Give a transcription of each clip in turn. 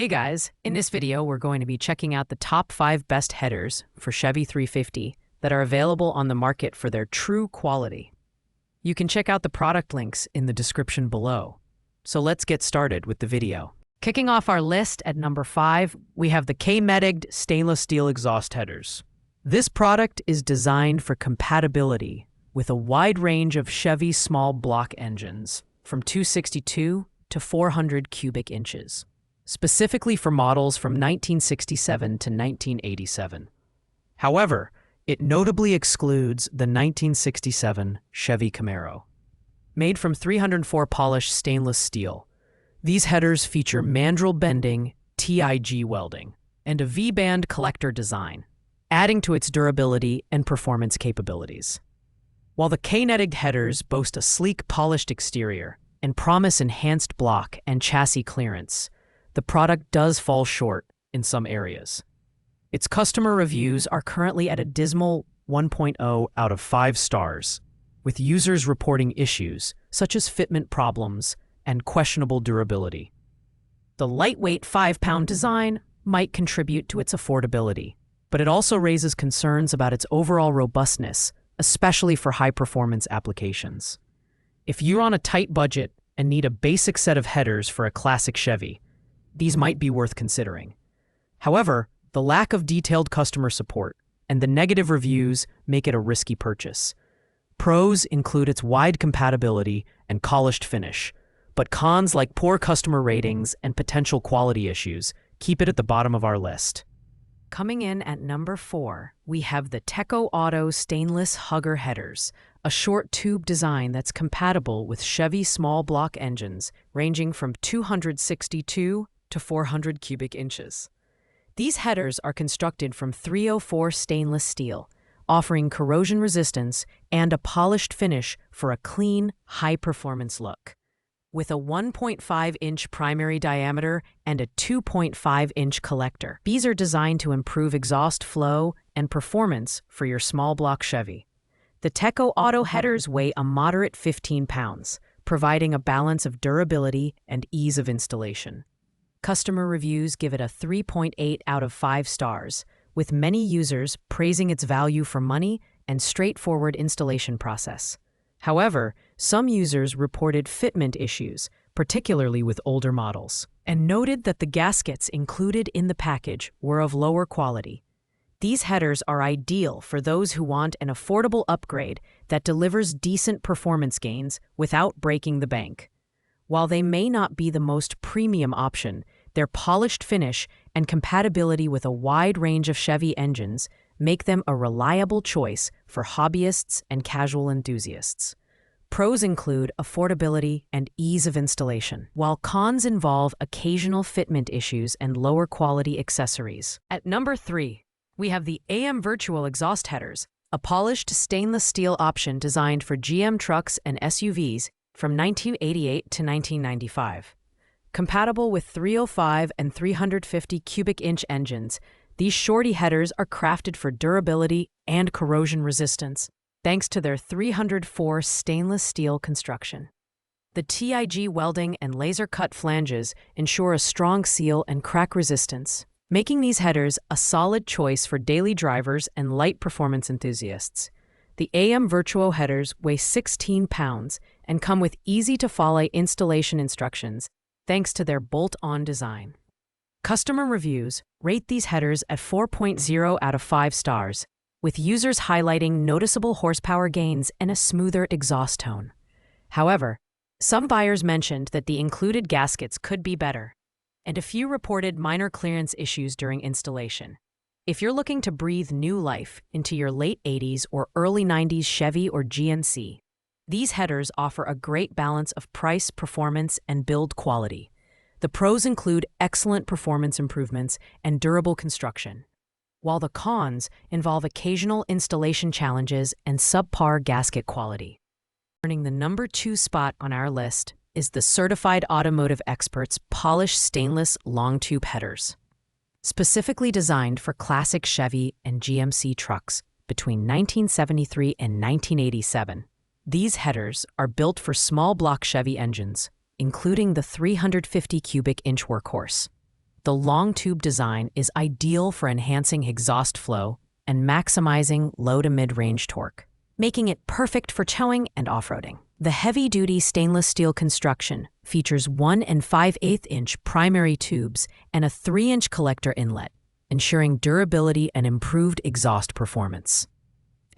Hey guys, in this video we're going to be checking out the top 5 best headers for Chevy 350 that are available on the market for their true quality. You can check out the product links in the description below. So let's get started with the video. Kicking off our list at number 5, we have the K-Metiged stainless steel exhaust headers. This product is designed for compatibility with a wide range of Chevy small block engines from 262 to 400 cubic inches. Specifically for models from 1967 to 1987. However, it notably excludes the 1967 Chevy Camaro. Made from 304 polished stainless steel, these headers feature mandrel bending, TIG welding, and a V-band collector design, adding to its durability and performance capabilities. While the K-Metiged headers boast a sleek polished exterior and promise enhanced block and chassis clearance, the product does fall short in some areas. Its customer reviews are currently at a dismal 1.0 out of 5 stars, with users reporting issues such as fitment problems and questionable durability. The lightweight 5-pound design might contribute to its affordability, but it also raises concerns about its overall robustness, especially for high-performance applications. If you're on a tight budget and need a basic set of headers for a classic Chevy, these might be worth considering. However, the lack of detailed customer support and the negative reviews make it a risky purchase. Pros include its wide compatibility and polished finish, but cons like poor customer ratings and potential quality issues keep it at the bottom of our list. Coming in at number 4, we have the Teco Auto stainless hugger headers, a short tube design that's compatible with Chevy small block engines ranging from 262 to 400 cubic inches. These headers are constructed from 304 stainless steel, offering corrosion resistance and a polished finish for a clean, high-performance look. With a 1.5-inch primary diameter and a 2.5-inch collector, these are designed to improve exhaust flow and performance for your small block Chevy. The Teco Auto headers weigh a moderate 15 pounds, providing a balance of durability and ease of installation. Customer reviews give it a 3.8 out of 5 stars, with many users praising its value for money and straightforward installation process. However, some users reported fitment issues, particularly with older models, and noted that the gaskets included in the package were of lower quality. These headers are ideal for those who want an affordable upgrade that delivers decent performance gains without breaking the bank. While they may not be the most premium option, their polished finish and compatibility with a wide range of Chevy engines make them a reliable choice for hobbyists and casual enthusiasts. Pros include affordability and ease of installation, while cons involve occasional fitment issues and lower quality accessories. At number 3, we have the AM Virtual exhaust headers, a polished stainless steel option designed for GM trucks and SUVs from 1988 to 1995. Compatible with 305 and 350 cubic inch engines, these shorty headers are crafted for durability and corrosion resistance, thanks to their 304 stainless steel construction. The TIG welding and laser-cut flanges ensure a strong seal and crack resistance, making these headers a solid choice for daily drivers and light performance enthusiasts. The AM Virtuo headers weigh 16 pounds and come with easy-to-follow installation instructions thanks to their bolt-on design. Customer reviews rate these headers at 4.0 out of 5 stars, with users highlighting noticeable horsepower gains and a smoother exhaust tone. However, some buyers mentioned that the included gaskets could be better, and a few reported minor clearance issues during installation. If you're looking to breathe new life into your late 80s or early 90s Chevy or GMC, these headers offer a great balance of price, performance, and build quality. The pros include excellent performance improvements and durable construction, while the cons involve occasional installation challenges and subpar gasket quality. Earning the number 2 spot on our list is the Certified Automotive Experts polished stainless long tube headers. Specifically designed for classic Chevy and GMC trucks between 1973 and 1987, these headers are built for small block Chevy engines, including the 350 cubic inch workhorse. The long tube design is ideal for enhancing exhaust flow and maximizing low to mid-range torque, making it perfect for towing and off-roading. The heavy-duty stainless steel construction features 1 5/8-inch primary tubes and a 3-inch collector inlet, ensuring durability and improved exhaust performance.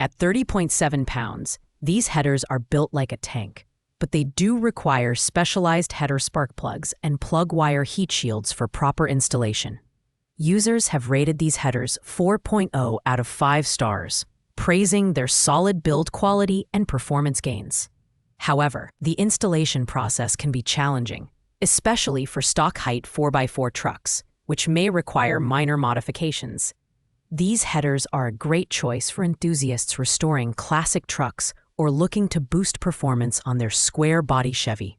At 30.7 pounds, these headers are built like a tank, but they do require specialized header spark plugs and plug wire heat shields for proper installation. Users have rated these headers 4.0 out of 5 stars, praising their solid build quality and performance gains. However, the installation process can be challenging, especially for stock height 4x4 trucks, which may require minor modifications. These headers are a great choice for enthusiasts restoring classic trucks or looking to boost performance on their square-body Chevy.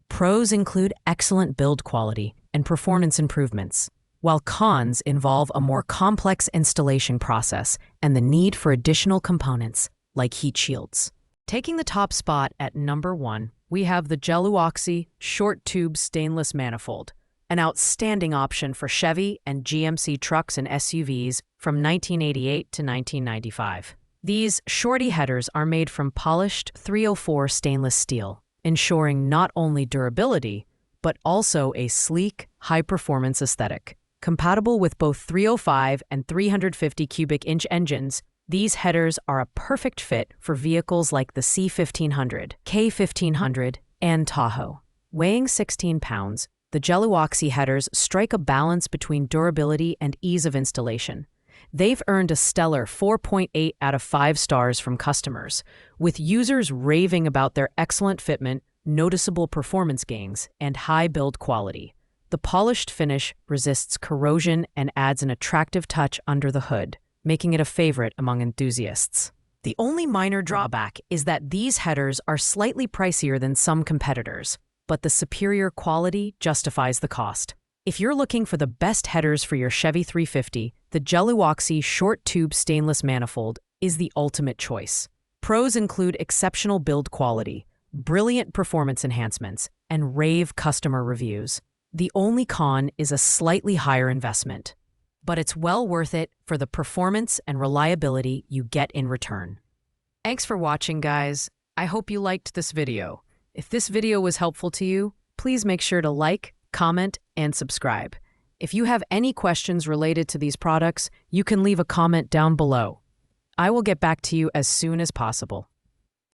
Pros include excellent build quality and performance improvements, while cons involve a more complex installation process and the need for additional components like heat shields. Taking the top spot at number 1, we have the Geluoxy short tube stainless manifold, an outstanding option for Chevy and GMC trucks and SUVs from 1988 to 1995. These shorty headers are made from polished 304 stainless steel, ensuring not only durability, but also a sleek, high-performance aesthetic. Compatible with both 305 and 350 cubic inch engines, these headers are a perfect fit for vehicles like the C1500, K1500, and Tahoe. Weighing 16 pounds, the Geluoxy headers strike a balance between durability and ease of installation. They've earned a stellar 4.8 out of 5 stars from customers, with users raving about their excellent fitment, noticeable performance gains, and high build quality. The polished finish resists corrosion and adds an attractive touch under the hood, making it a favorite among enthusiasts. The only minor drawback is that these headers are slightly pricier than some competitors, but the superior quality justifies the cost. If you're looking for the best headers for your Chevy 350, the Geluoxy short tube stainless manifold is the ultimate choice. Pros include exceptional build quality, brilliant performance enhancements, and rave customer reviews. The only con is a slightly higher investment, but it's well worth it for the performance and reliability you get in return. Thanks for watching, guys. I hope you liked this video. If this video was helpful to you, please make sure to like, comment, and subscribe. If you have any questions related to these products, you can leave a comment down below. I will get back to you as soon as possible.